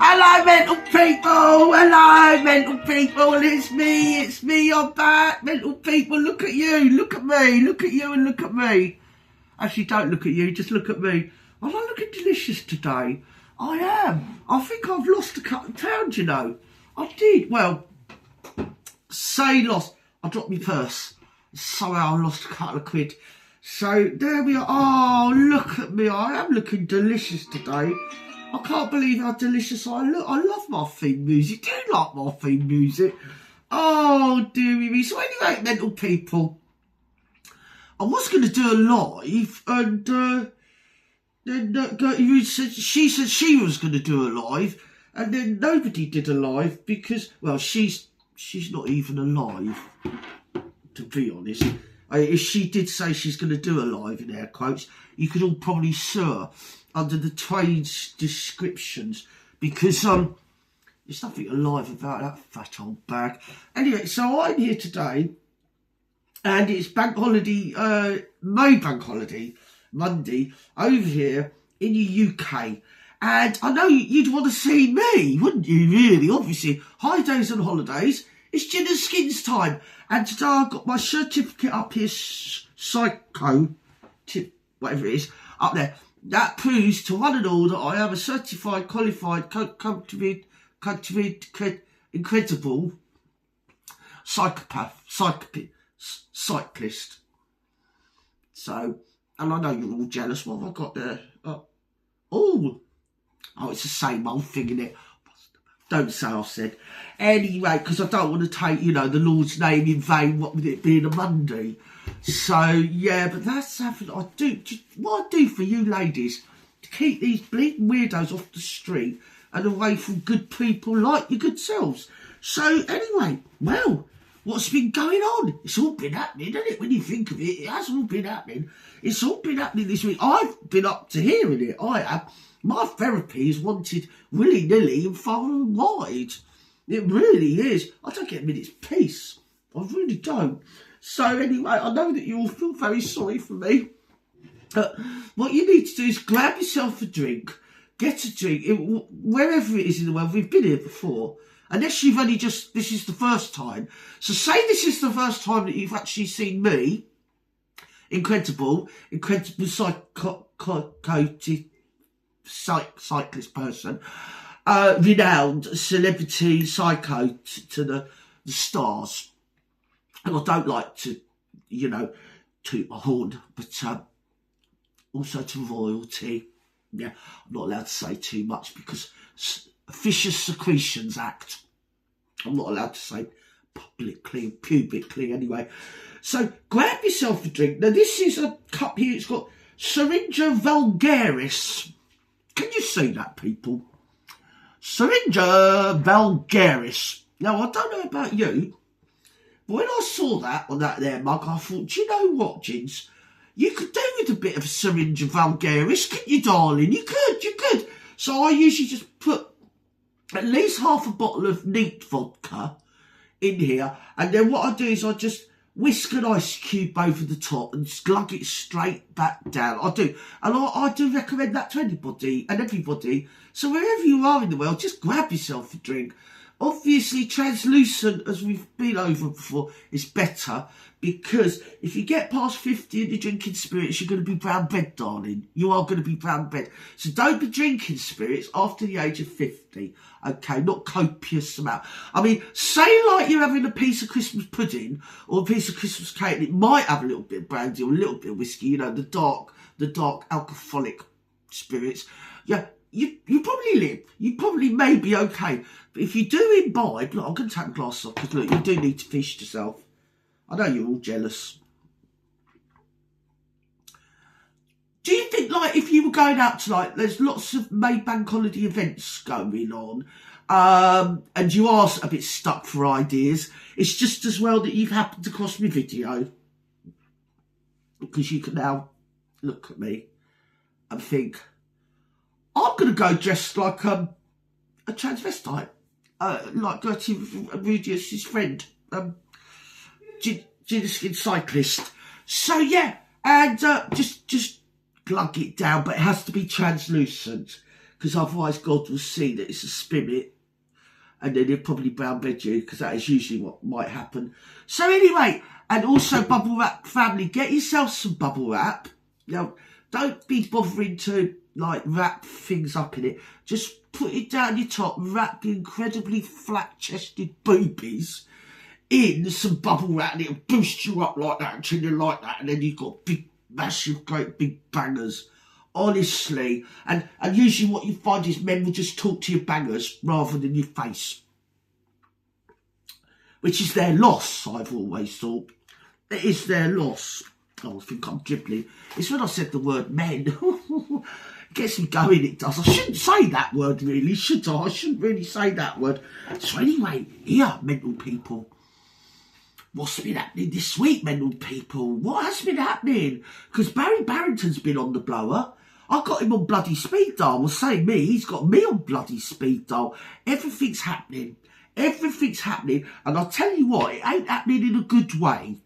Hello, mental people. Hello, mental people. It's me. I'm back. Mental people, look at you. Look at me. Look at you and look at me. Actually, don't look at you. Just look at me. I'm not looking delicious today. I am. I think I've lost a couple of pounds, you know. I did. Well, say lost. I dropped my purse. Somehow I lost a couple of quid. So there we are. Oh, look at me. I am looking delicious today. I can't believe how delicious I look. I love my theme music. Do you like my theme music? Oh, dearie me. So anyway, mental people, I was going to do a live, and then she said she was going to do a live, and then nobody did a live because, well, she's not even alive, to be honest. If she did say she's going to do a live, in air quotes, you could all probably sue her under the trade's descriptions, because there's nothing alive about that fat old bag. Anyway, so I'm here today, and it's bank holiday, May bank holiday, Monday, over here in the UK. And I know you'd want to see me, wouldn't you, really? Obviously, high days and holidays, it's gin and skins time. And today I've got my certificate up here, psycho, whatever it is, up there. That proves to one and all that I am a certified, qualified, incredible cyclist. So, and I know you're all jealous. What have I got there? Oh, it's the same old thing, innit? Don't say I said. Anyway, because I don't want to take, you know, the Lord's name in vain, what with it being a Monday. So, yeah, but that's something I do. What I do for you ladies, to keep these bleeding weirdos off the street and away from good people like your good selves. So, anyway, well, what's been going on? It's all been happening, isn't it? When you think of it, it has all been happening. It's all been happening this week. I've been up to hearing it. I have. My therapy is wanted willy-nilly and far and wide. It really is. I don't get a minute's peace. I really don't. So anyway, I know that you all feel very sorry for me. What you need to do is grab yourself a drink, get a drink, wherever it is in the world. We've been here before. Unless you've only just, this is the first time. So say this is the first time that you've actually seen me, incredible cyclist person, renowned celebrity psycho to the stars. And I don't like to, you know, toot my horn, but also to royalty. Yeah, I'm not allowed to say too much because Officious Secretions Act. I'm not allowed to say publicly, pubically anyway. So grab yourself a drink. Now this is a cup here. It's got Syringa Vulgaris. Can you see that, people? Syringa Vulgaris. Now I don't know about you, but when I saw that on that there mug, I thought, do you know what, Gins? You could do with a bit of Syringa Vulgaris, couldn't you, darling? You could. So I usually just put at least half a bottle of neat vodka in here, and then what I do is I just whisk an ice cube over the top and glug it straight back down. I do. And I do recommend that to anybody and everybody. So wherever you are in the world, just grab yourself a drink. Obviously, translucent, as we've been over before, is better, because if you get past 50 and you're drinking spirits, you're going to be brown bread, darling. You are going to be brown bread. So don't be drinking spirits after the age of 50, okay? Not copious amount. I mean, say like you're having a piece of Christmas pudding or a piece of Christmas cake, and it might have a little bit of brandy or a little bit of whiskey, you know, the dark alcoholic spirits. Yeah. You probably live. You probably may be okay. But if you do imbibe, look, I'm going to take my glass off because, look, you do need to feast yourself. I know you're all jealous. Do you think, like, if you were going out tonight, there's lots of May bank holiday events going on, and you are a bit stuck for ideas, it's just as well that you've happened across my video, because you can now look at me and think, I'm going to go dressed like a transvestite, like Gertie Rudius' friend, Skin cyclist. So yeah, and just glug it down, but it has to be translucent, because otherwise God will see that it's a spirit, and then he'll probably brown bed you, because that is usually what might happen. So anyway, and also bubble wrap family, get yourself some bubble wrap. Now, don't be bothering to like wrap things up in it. Just put it down your top, wrap the incredibly flat-chested boobies in some bubble wrap, and it'll boost you up like that until you like that, and then you've got big, massive, great big bangers. Honestly, and usually what you find is men will just talk to your bangers rather than your face, which is their loss. I've always thought it is their loss. Oh, I think I'm dribbling. It's when I said the word men. It gets me going, it does. I shouldn't say that word really, should I? I shouldn't really say that word. So anyway, here, mental people. What's been happening this week, mental people? What has been happening? Because Barry Barrington's been on the blower. I got him on bloody speed dial. Well, say me, he's got me on bloody speed dial. Everything's happening. Everything's happening. And I'll tell you what, it ain't happening in a good way.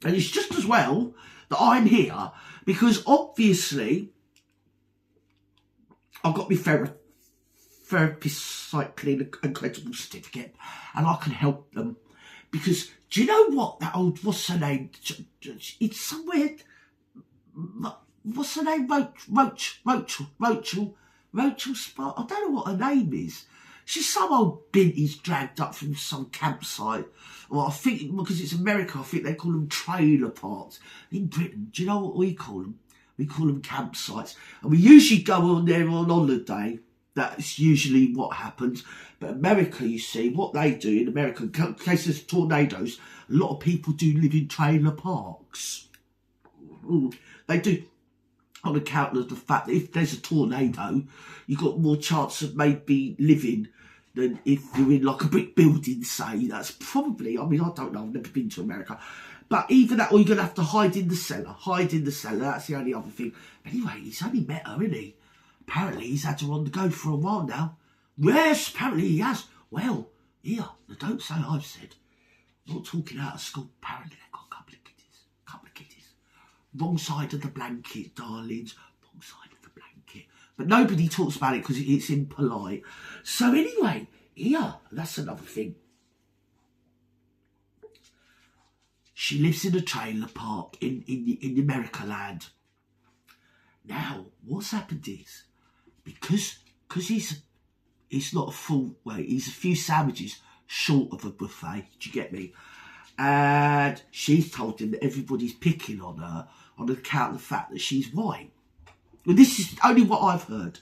And it's just as well that I'm here, because obviously I've got my therapist cycling incredible certificate, and I can help them. Because do you know what? That old, what's her name? It's somewhere. What's her name? Roachel Spot. I don't know what her name is. She's some old binties dragged up from some campsite. Well, I think, because it's America, I think they call them trailer parks. In Britain, do you know what we call them? We call them campsites. And we usually go on there on holiday. That's usually what happens. But America, you see, what they do in America, in case there's tornadoes, a lot of people do live in trailer parks. They do, on account of the fact that if there's a tornado, you've got more chance of maybe living than if you're in like a brick building, say. That's probably, I mean, I don't know, I've never been to America. But either that or you're going to have to hide in the cellar. Hide in the cellar, that's the only other thing. Anyway, he's only met her, isn't he? Apparently he's had her on the go for a while now. Yes, apparently he has. Well, here, don't say I've said. I'm not talking out of school. Apparently they've got a couple of kitties. Wrong side of the blanket, darlings. Wrong side of the blanket. But nobody talks about it because it's impolite. So anyway, here, that's another thing. She lives in a trailer park in the America land. Now, what's happened is, because he's not a full weight, he's a few sandwiches short of a buffet, do you get me? And she's told him that everybody's picking on her on account of the fact that she's white. Well, this is only what I've heard.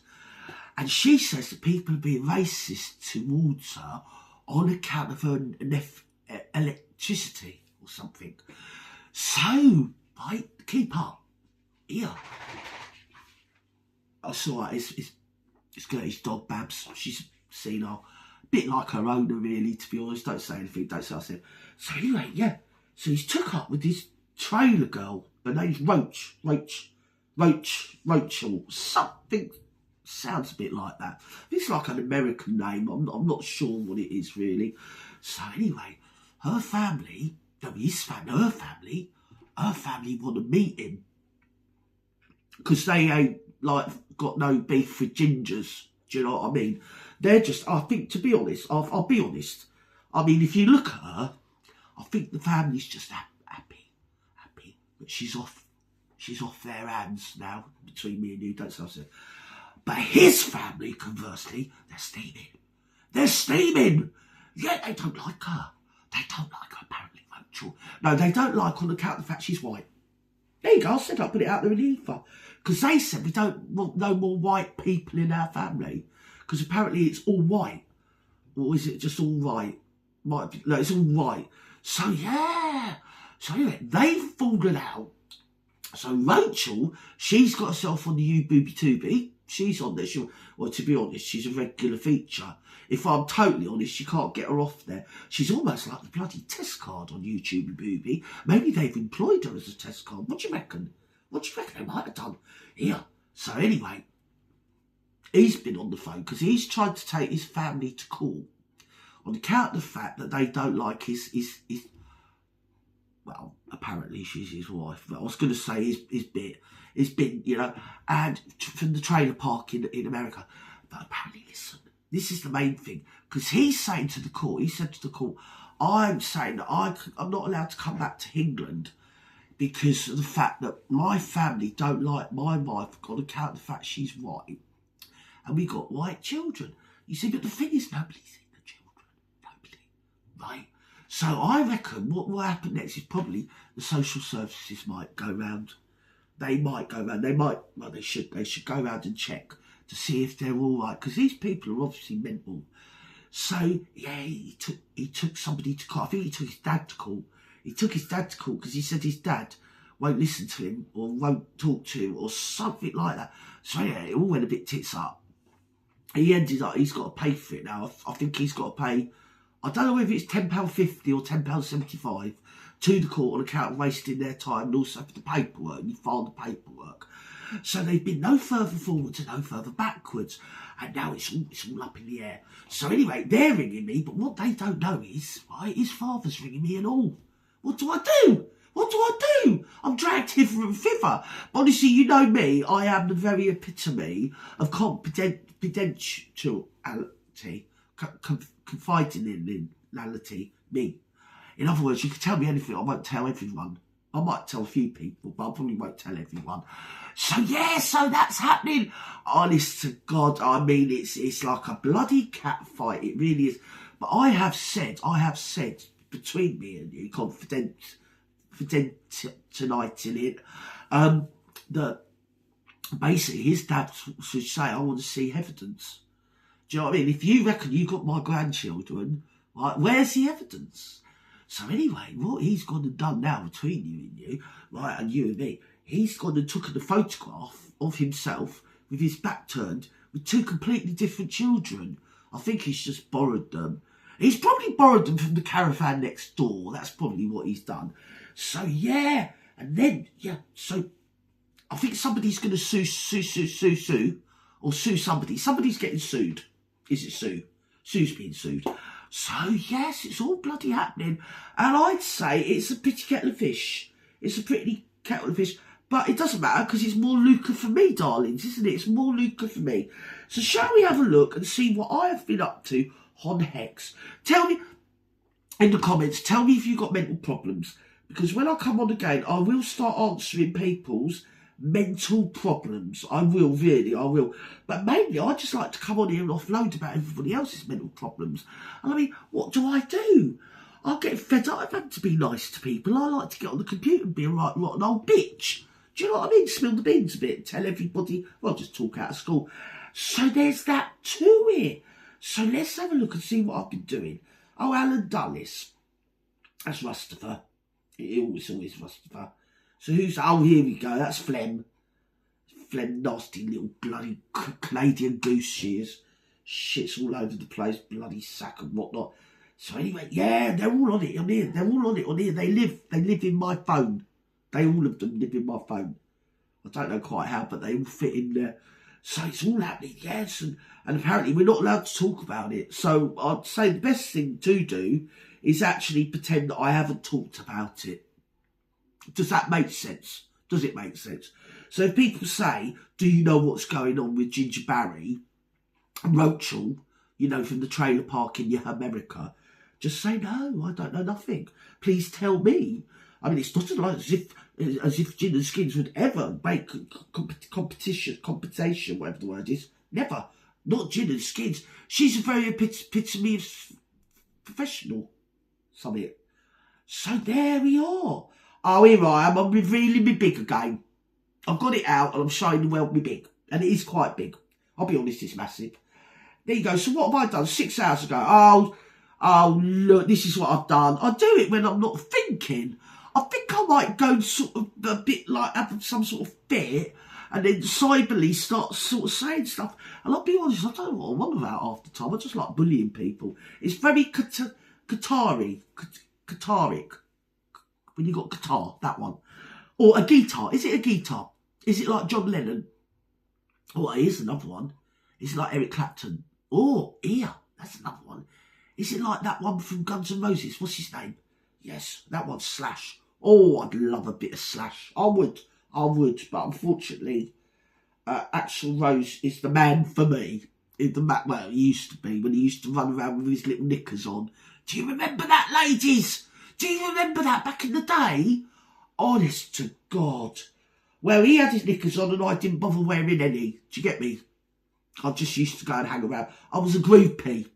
And she says that people are being racist towards her on account of her electricity or something. So, right, keep up. Here. I saw her, it's Gertie's dog, Babs. She's senile. A bit like her owner, really, to be honest. Don't say anything, don't say I said. So anyway, yeah. So he's took up with this trailer girl. Her name's Roachel. Something sounds a bit like that. It's like an American name. I'm not sure what it is, really. So anyway, her family want to meet him. Because they ain't, like, got no beef with gingers. Do you know what I mean? They're just, I think, to be honest, I'll be honest. I mean, if you look at her, I think the family's just happy that she's off their hands now, between me and you, don't say so. But his family, conversely, they're steaming. Yeah, they don't like her. Apparently, Roachel. No, they don't like her on account of the fact she's white. There you go, I said I'll put it out there in the ether. Because they said we don't want no more white people in our family. Because apparently it's all white. Or is it just all right? No, it's all right. So, yeah. So, anyway, they've fallen out. So, Roachel, she's got herself on the U-Booby-Tooby. She's on there. Well, to be honest, she's a regular feature. If I'm totally honest, you can't get her off there. She's almost like the bloody test card on YouTube Booby. Maybe they've employed her as a test card. What do you reckon? They might have done? Here. So anyway, he's been on the phone because he's tried to take his family to court on account of the fact that they don't like his well, apparently she's his wife, but I was going to say his bit. It's been, you know, and from the trailer park in America. But apparently, listen, this is the main thing. Because he's saying to the court, he said to the court, I'm saying that I'm not allowed to come back to England because of the fact that my family don't like my wife on account of the fact she's white. And we got white children. You see, but the thing is, nobody's seen the children. Nobody. Right? So I reckon what will happen next is probably the social services might go round. They might go round. They might, well, they should go round and check to see if they're all right. Because these people are obviously mental. So, yeah, he took somebody to court. I think he took his dad to court. He took his dad to court because he said his dad won't listen to him or won't talk to him or something like that. So, yeah, it all went a bit tits up. He ended up, he's got to pay for it now. I think he's got to pay, I don't know whether it's £10.50 or £10.75 to the court on account of wasting their time and also for the paperwork. You file the paperwork. So they've been no further forwards and no further backwards. And now it's all up in the air. So anyway, they're ringing me, but what they don't know is, right, his father's ringing me and all. What do I do? What do I do? I'm dragged hither and thither. But honestly, you know me, I am the very epitome of confidentiality, confidentiality, me. In other words, you can tell me anything, I won't tell everyone. I might tell a few people, but I probably won't tell everyone. So yeah, so that's happening. Honest to God, I mean, it's like a bloody cat fight. It really is. But I have said between me and you, tonight in it, that basically his dad should say, I want to see evidence. Do you know what I mean? If you reckon you got my grandchildren, right, where's the evidence? So anyway, what he's gone and done now between you and you, right, and you and me, he's gone and taken a photograph of himself with his back turned with two completely different children. I think he's just borrowed them. He's probably borrowed them from the caravan next door. That's probably what he's done. So yeah, and then, yeah, so I think somebody's going to sue, or sue somebody. Somebody's getting sued. Is it Sue? Sue's being sued. So, yes, it's all bloody happening. And I'd say it's a pretty kettle of fish. It's a pretty kettle of fish. But it doesn't matter because it's more lucre for me, darlings, isn't it? It's more lucre for me. So shall we have a look and see what I have been up to on Hex? Tell me in the comments, tell me if you've got mental problems. Because when I come on again, I will start answering people's mental problems. I will, really, I will. But mainly, I just like to come on here and offload about everybody else's mental problems. And I mean, what do? I get fed up. I've had to be nice to people. I like to get on the computer and be a right rotten old bitch. Do you know what I mean? Spill the beans a bit. Tell everybody, well, just talk out of school. So there's that to it. So let's have a look and see what I've been doing. Oh, Alan Dulles. That's Rustifer. It's always Rustifer. So who's... Oh, here we go. That's Flem. Flem, nasty little bloody Canadian goose she is. Shit's all over the place. Bloody sack and whatnot. So anyway, yeah, they're all on it on here. They're all on it on here. They live in my phone. They all of them live in my phone. I don't know quite how, but they all fit in there. So it's all happening, yes. And apparently we're not allowed to talk about it. So I'd say the best thing to do is actually pretend that I haven't talked about it. Does that make sense? Does it make sense? So if people say, do you know what's going on with Ginger Barry and Roachel, you know, from the trailer park in America, just say, no, I don't know nothing. Please tell me. I mean, it's not like as if Gin and Skins would ever make competition, whatever the word is. Never. Not Gin and Skins. She's a very epitome of professional. Something. So there we are. Oh, here I am. I'm revealing my big again. I've got it out and I'm showing the world my big. And it is quite big. I'll be honest, it's massive. There you go. So what have I done 6 hours ago? Oh, look, this is what I've done. I do it when I'm not thinking. I think I might go sort of a bit like have some sort of fit and then cyberly start sort of saying stuff. And I'll be honest, I don't know what I'm on about half the time. I just like bullying people. It's very cataric. When you got guitar, that one. Or a guitar. Is it a guitar? Is it like John Lennon? Oh, here's another one. Is it like Eric Clapton? Oh, here. That's another one. Is it like that one from Guns N' Roses? What's his name? Yes, that one's Slash. Oh, I'd love a bit of Slash. I would. I would, but unfortunately, Axl Rose is the man for me. Well, he used to be, when he used to run around with his little knickers on. Do you remember that, ladies? Do you remember that back in the day? Honest to God. Well, he had his knickers on and I didn't bother wearing any. Do you get me? I just used to go and hang around. I was a groupie.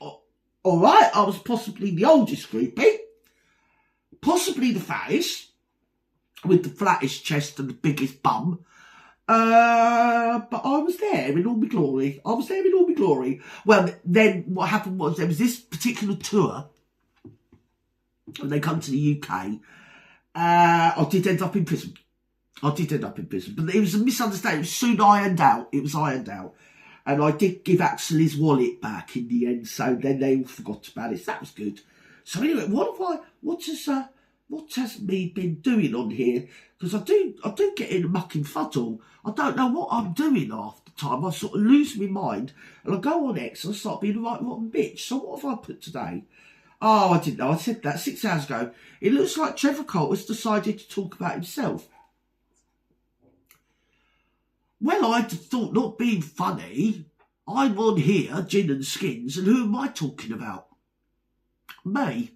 All right, I was possibly the oldest groupie. Possibly the fattest. With the flattest chest and the biggest bum. But I was there in all my glory. Well, then what happened was there was this particular tour. When they come to the UK, I did end up in prison. But it was a misunderstanding. It was soon ironed out. And I did give Axel his wallet back in the end, so then they all forgot about it. So that was good. So anyway, what has me been doing on here? Because I do get in a mucking fuddle. I don't know what I'm doing half the time. I sort of lose my mind, and I go on X and I start being a right rotten bitch. So what have I put today? Oh, I didn't know. I said that 6 hours ago. It looks like Trevor Colt has decided to talk about himself. Well, I thought, not being funny, I'm on here, gin and skins, and who am I talking about? Me.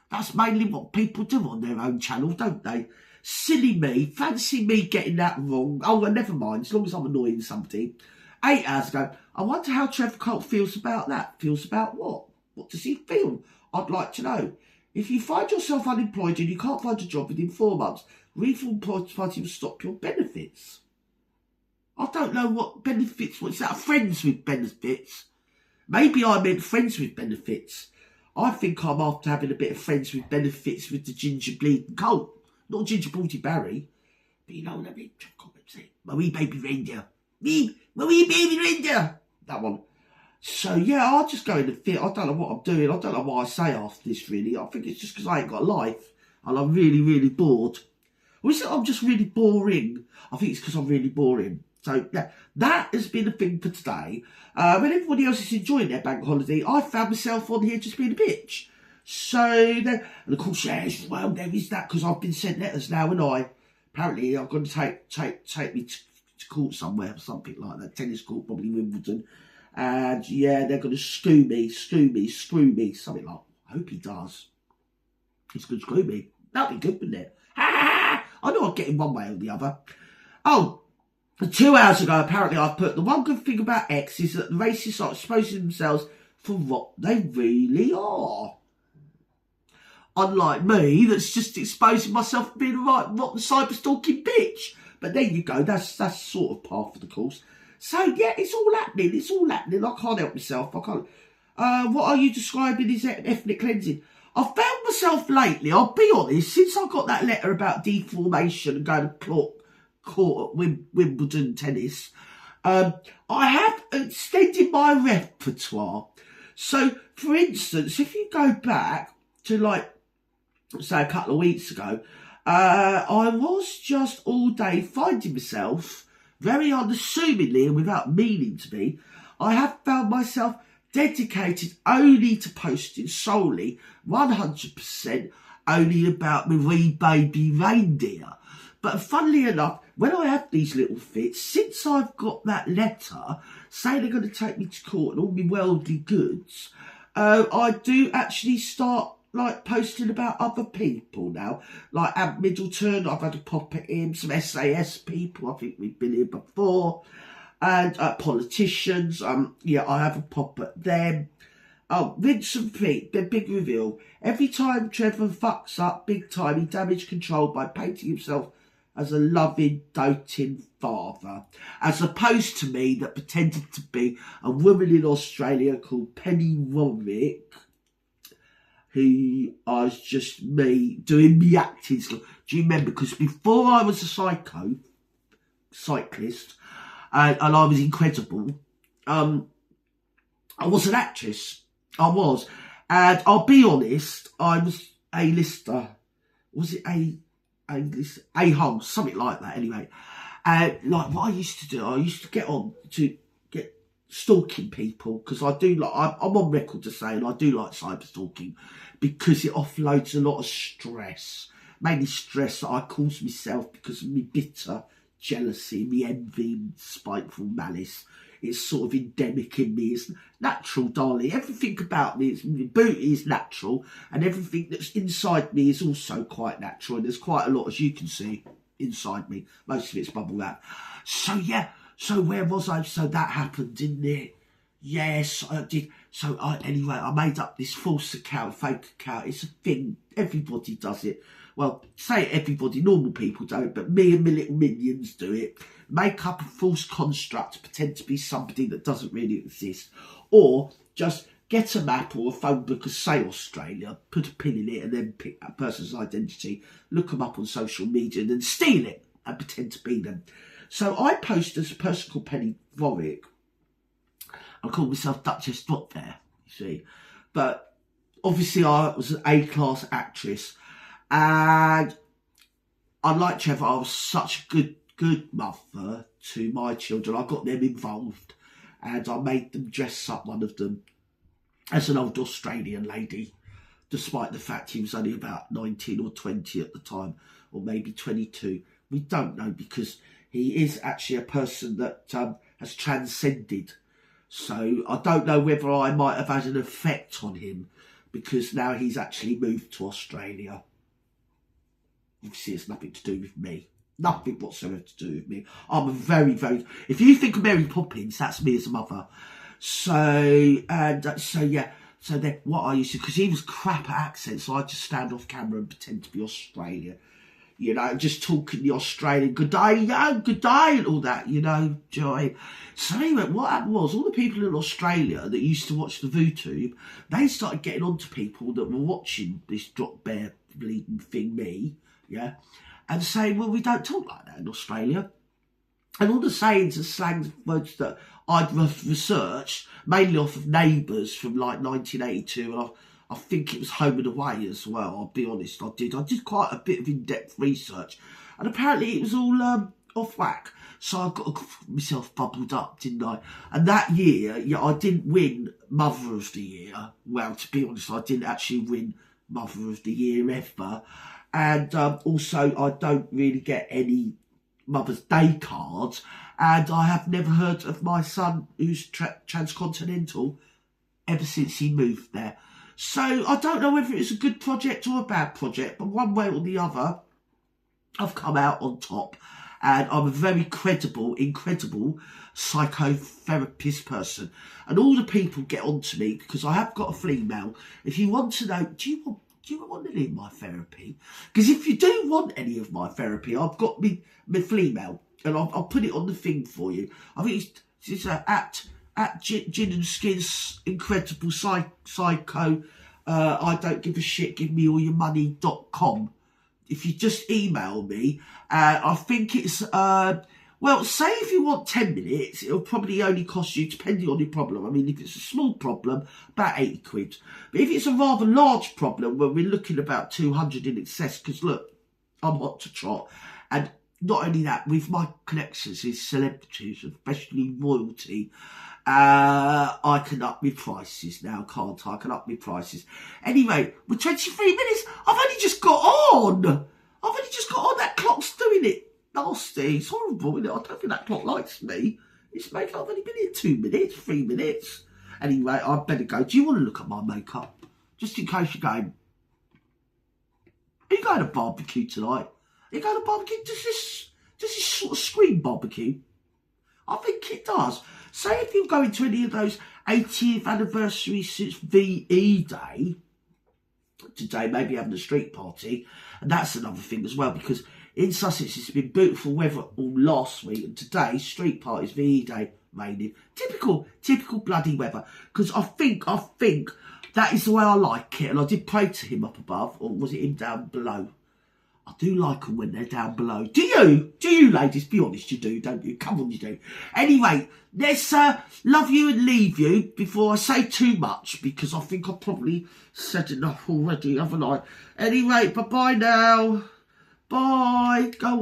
That's mainly what people do on their own channel, don't they? Silly me, fancy me getting that wrong. Oh, well, never mind, as long as I'm annoying somebody. 8 hours ago, I wonder how Trevor Colt feels about that. Feels about what? What does he feel? I'd like to know. If you find yourself unemployed and you can't find a job within 4 months, Reform Party will stop your benefits. I don't know what benefits. What's that? Friends with benefits? Maybe I meant friends with benefits. I think I'm after having a bit of friends with benefits with the ginger bleeding colt. Not ginger booty Barry. But you know what I mean? My wee baby reindeer. My wee baby reindeer. That one. So yeah, I'll just go in the fit. I don't know what I'm doing. I don't know what I say after this really. I think it's just because I ain't got a life. And I'm really, really bored. Or is it I'm just really boring? I think it's because I'm really boring. So, yeah, that has been a thing for today. When everybody else is enjoying their bank holiday, I found myself on here just being a bitch. So, and of course, yes, well, there is that, because I've been sent letters now, and apparently, I'm going to take me to court somewhere, something like that, tennis court, probably Wimbledon. And, yeah, they're going to screw me, something like, I hope he does. He's going to screw me. That'd be good, wouldn't it? I know I'll get him one way or the other. Oh, 2 hours ago, apparently, I put the one good thing about X is that the racists are exposing themselves for what they really are. Unlike me, that's just exposing myself for being a right rotten cyber-stalking bitch. But there you go, that's sort of par for the course. So, yeah, it's all happening. I can't help myself. I can't. What are you describing as ethnic cleansing? I've found myself lately, I'll be honest, since I got that letter about deformation and going to court at Wimbledon tennis, I have extended my repertoire. So, for instance, if you go back to, like, say a couple of weeks ago, I was just all day finding myself, very unassumingly and without meaning to be, I have found myself dedicated only to posting solely, 100%, only about my wee baby reindeer. But funnily enough, when I have these little fits, since I've got that letter saying they're going to take me to court and all my worldly goods, I do actually start like posting about other people now. Like Ant Middleton, I've had a pop at him, some SAS people, I think we've been here before, and politicians, yeah, I have a pop at them. Oh, Vincent Pete, the big reveal. Every time Trevor fucks up big time, he damaged control by painting himself as a loving, doting father, as opposed to me that pretended to be a woman in Australia called Penny Warwick, who was just me doing me acting. Do you remember? Because before I was a cyclist, and I was incredible, I was an actress. I was. And I'll be honest, I was a lister. Was it a-hole, something like that anyway. And like what I used to do, I used to get on to get stalking people, because I do like, I'm on record to say, and I do like cyber stalking because it offloads a lot of stress. mainly stress that I cause myself because of my bitter jealousy, me envy, spiteful malice. It's sort of endemic in me. It's natural, darling. Everything about me, my booty is natural, and everything that's inside me is also quite natural. And there's quite a lot, as you can see, inside me. Most of it's bubble wrap. So yeah, so where was I? So that happened, didn't it? Yes, I did. So anyway, I made up this false account, fake account. It's a thing. Everybody does it. Well, say everybody, normal people do it, but me and my little minions do it. Make up a false construct, pretend to be somebody that doesn't really exist. Or just get a map or a phone book and say Australia, put a pin in it and then pick that person's identity, look them up on social media and then steal it and pretend to be them. So I posted as a person called Penny Warwick. I called myself Duchess Dot there, you see. But obviously I was an A-class actress. And unlike Trevor, I was such a good mother to my children. I got them involved and I made them dress up, one of them, as an old Australian lady, despite the fact he was only about 19 or 20 at the time, or maybe 22. We don't know, because he is actually a person that has transcended. So I don't know whether I might have had an effect on him, because now he's actually moved to Australia. Obviously, it's nothing to do with me. Nothing whatsoever to do with me. I'm a very, very... If you think of Mary Poppins, that's me as a mother. So, yeah. So then what I used to... Because he was crap at accents, so I'd just stand off camera and pretend to be Australian. You know, just talking the Australian, good day, yeah, good day, and all that, you know, joy. So anyway, what happened was, all the people in Australia that used to watch the VooTube, they started getting on to people that were watching this drop bear bleeding thing, me, yeah, and saying, well, we don't talk like that in Australia. And all the sayings and slangs, words that I'd researched, mainly off of Neighbours from like 1982, and I think it was Home and Away as well, I'll be honest, I did quite a bit of in-depth research, and apparently it was all off whack. So I got myself bubbled up, didn't I? And that year, yeah, I didn't win Mother of the Year. Well, to be honest, I didn't actually win Mother of the Year ever. And also, I don't really get any Mother's Day cards. And I have never heard of my son, who's transcontinental, ever since he moved there. So I don't know whether it's a good project or a bad project, but one way or the other, I've come out on top. And I'm a very incredible psychotherapist person. And all the people get on to me because I have got a flea mail. If you want to know, do you want any of my therapy? Because if you do want any of my therapy, I've got my flea mail. And I'll put it on the thing for you. I think it's at Gin and Skin's Incredible Psycho. I don't give a shit, give me all your money.com. If you just email me, I think it's, well, say if you want 10 minutes, it'll probably only cost you, depending on your problem. I mean, if it's a small problem, about 80 quid. But if it's a rather large problem, where we're looking about 200 in excess, because look, I'm hot to trot. And not only that, with my connections with celebrities, especially royalty, I can up my prices now, can't I? I can up my prices. Anyway, with 23 minutes, I've only just got on. That clock's doing it. Nasty. It's horrible, isn't it? I don't think that clock likes me. It's making, I've only been here 2 minutes, 3 minutes. Anyway, I better go. Do you want to look at my makeup? Just in case you're going, are you going to barbecue tonight? Are you going to barbecue? Does this sort of scream barbecue? I think it does. Say if you're going to any of those 80th anniversary since VE Day, today maybe having a street party, and that's another thing as well, because in Sussex it's been beautiful weather all last week, and today street parties, VE Day, raining. Typical bloody weather. Because I think that is the way I like it, and I did pray to him up above, or was it him down below? I do like them when they're down below. Do you? Do you, ladies? Be honest, you do, don't you? Come on, you do. Anyway, let's love you and leave you before I say too much, because I think I've probably said enough already, haven't I? Anyway, bye-bye now. Bye. Go.